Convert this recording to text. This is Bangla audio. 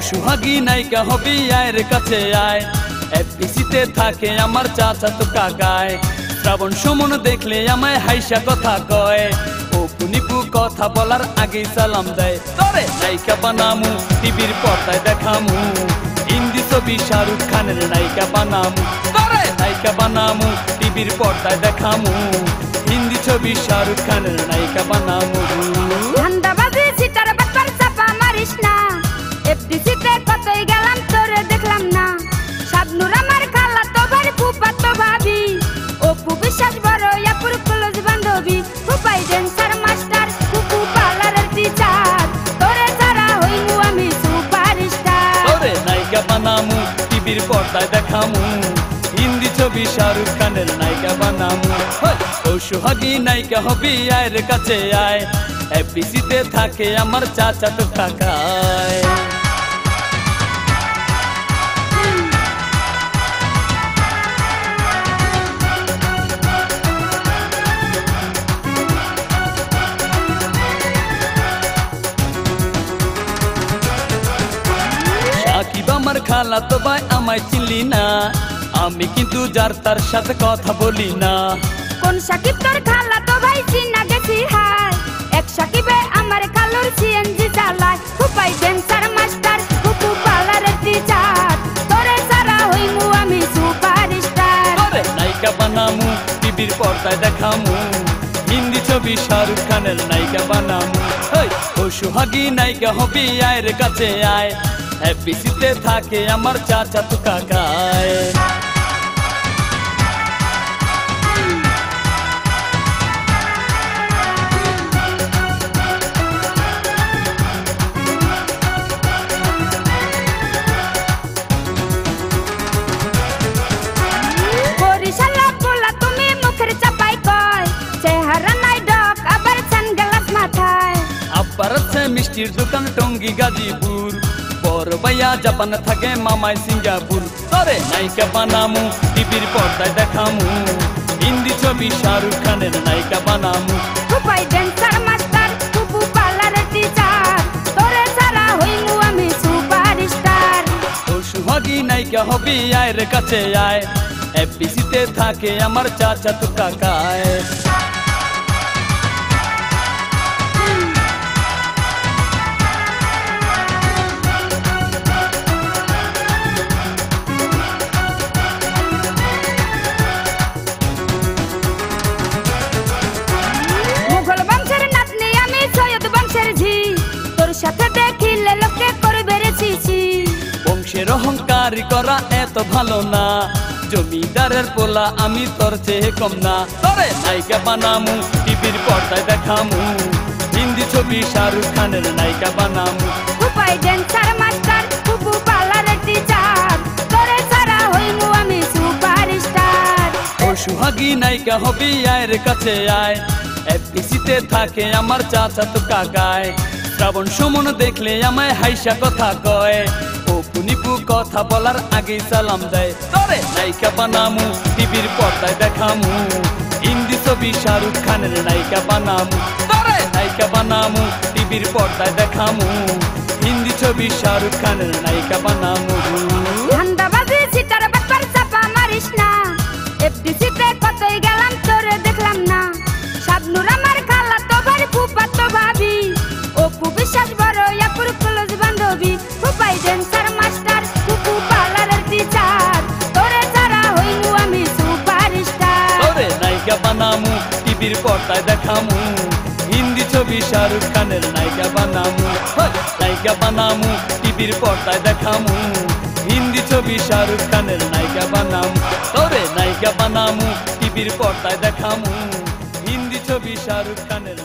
সোহাগী নায়িকা হবি আয়ের কাছে আয়। এফডিসিতে থাকে আমার চাচাতো কাকায়। শ্রাবণ সুমন দেখলে আমায় হাইসা কথা কয়। অপু নিপু কথা বলার আগেই সালাম দেয়। তরে নায়িকা বানামু টিভির পর্দায় দেখামু। হিন্দি ছবি শাহরুখ খানের নায়িকা বানামু। তরে নায়িকা বানামু টিভির পর্দায় দেখামু। হিন্দি ছবি শাহরুখ খানের নায়িকা বানামু। ধান্দাবাজি সিটার বাটপার চাপা মারিস না। এফডিসিতে কতই গেলাম তোরে দেখলাম না। শাবনুর আমার খালা তো ভাই ফুফাতো ভাবি। অপু বিশ্বাস বড় আপুর ক্লোজ বান্ধবী। ফুফাই ড্যান্সার মাস্টার ফুফু পার্লারের টিচার। তোরে ছাড়া হইমু আমি সুপারস্টার। তোরে নায়িকা বানামু টিভির পর্দায় দেখামু। হিন্দি ছবি শাহরুখ খানের নায়িকা বানামু। ও সোহাগী নায়িকা হবি আয়ের কাছে আয়। এফডিসিতে থাকে আমার চাচাতো কাকায়। সাকিব আমার খালা তো ভাই আমায় চিনলি না। আমি কিন্তু যার তার সাথে কথা বলি না। কোন সাকিব তোর খালা তো ভাই চিনা গেছি হায়। এক সাকিবে আমার খালুর সিএনজি চালায়। ফুফাই ড্যান্সার মাস্টার ফুফু পার্লারের টিচার। তোরে ছাড়া হইমু আমি সুপারস্টার। তোরে নায়িকা বানামু টিভির পর্দায় দেখামু। হিন্দি ছবি শাহরুখ খানের নায়িকা বানামু। ও সোহাগী নায়িকা হবি আয়ের কাছে আয়। এফডিসিতে থাকে আমার চাচাতো কাকায়। বরিশালা পোলা তুমি মুখের চাপাই কয়। চেহারা নাই ডক আবার সানগ্লাস মাথায়। আব্বার আছে মিষ্টির দোকান টঙ্গী গাজীপুর। বড় ভাইয়া জাপান থাকে মামায় সিঙ্গাপুর। তোরে নায়িকা বানামু টিভির পর্দায় দেখামু। হিন্দি ছবি শাহরুখ খানের নায়িকা বানামু। ফুফাই ড্যান্সার মাস্টার ফুফু পার্লারের টিচার। তোরে ছাড়া হইমু আমি সুপারস্টার। ও সোহাগী নায়িকা হবি আয়ের কাছে আয়। এফডিসিতে থাকে আমার চাচাতো কাকায়। মুঘল বংশের নাতনি আমি সৈয়দ বংশের ঝি। তোর সাথে দেখিলে লোকে করবে রে ছিছি। বংশের অহংকারী করা এত ভালো না। জমিদারের পোলা আমি তোর চেয়ে কম না। তোরে নায়িকা বানামু টিভির পর্দায় দেখামু। হিন্দি ছবি শাহরুখ খানের নায়িকা বানামু। ফুফাই ড্যান্সার মাস্টার ফুফু পার্লারের টিচার। তোরে ছাড়া হইমু আমি সুপারস্টার। ও সোহাগী নায়িকা হবি আয়ের কাছে আয়। এফডিসিতে থাকে আমার চাচাতো কাকায়। শ্রাবণ সুমন দেখলে আমায় হাইসা কথা কয়। অপু নিপু কথা বলার আগেই সালাম দেয়। তোরে নায়িকা বানামু টিভির পর্দায় দেখামু। হিন্দি ছবি শাহরুখ খানের নায়িকা বানামু। তোরে নায়িকা বানামু টিভির পর্দায় দেখামু। হিন্দি ছবি শাহরুখ খানের নায়িকা বানামু। ধান্দাবাজি সিটার বাটপার চাপা মারিস না। এফডিসিতে কতই গেলাম তোরে দেখলাম না। শাবনুর আমার খালা তো ভাই ফুফাতো ভাবি। অপু বিশ্বাস বড় আপুর ক্লোজ বান্ধবী। ফুফাই ড্যান্সার মাস্টার ফুফু পার্লারের টিচার। তোরে ছাড়া হইমু আমি সুপারস্টার। তোরে নায়িকা বানামু টিভির পর্দায় দেখামু। হিন্দি ছবি শাহরুখ খানের নায়িকা বানামু। নায়িকা বানামু টিভির পর্দায় দেখামু। হিন্দি ছবি শাহরুখ খানের নায়িকা বানামু। তোরে নায়িকা বানামু টিভির পর্দায় দেখামু। হিন্দি ছবি শাহরুখ খানের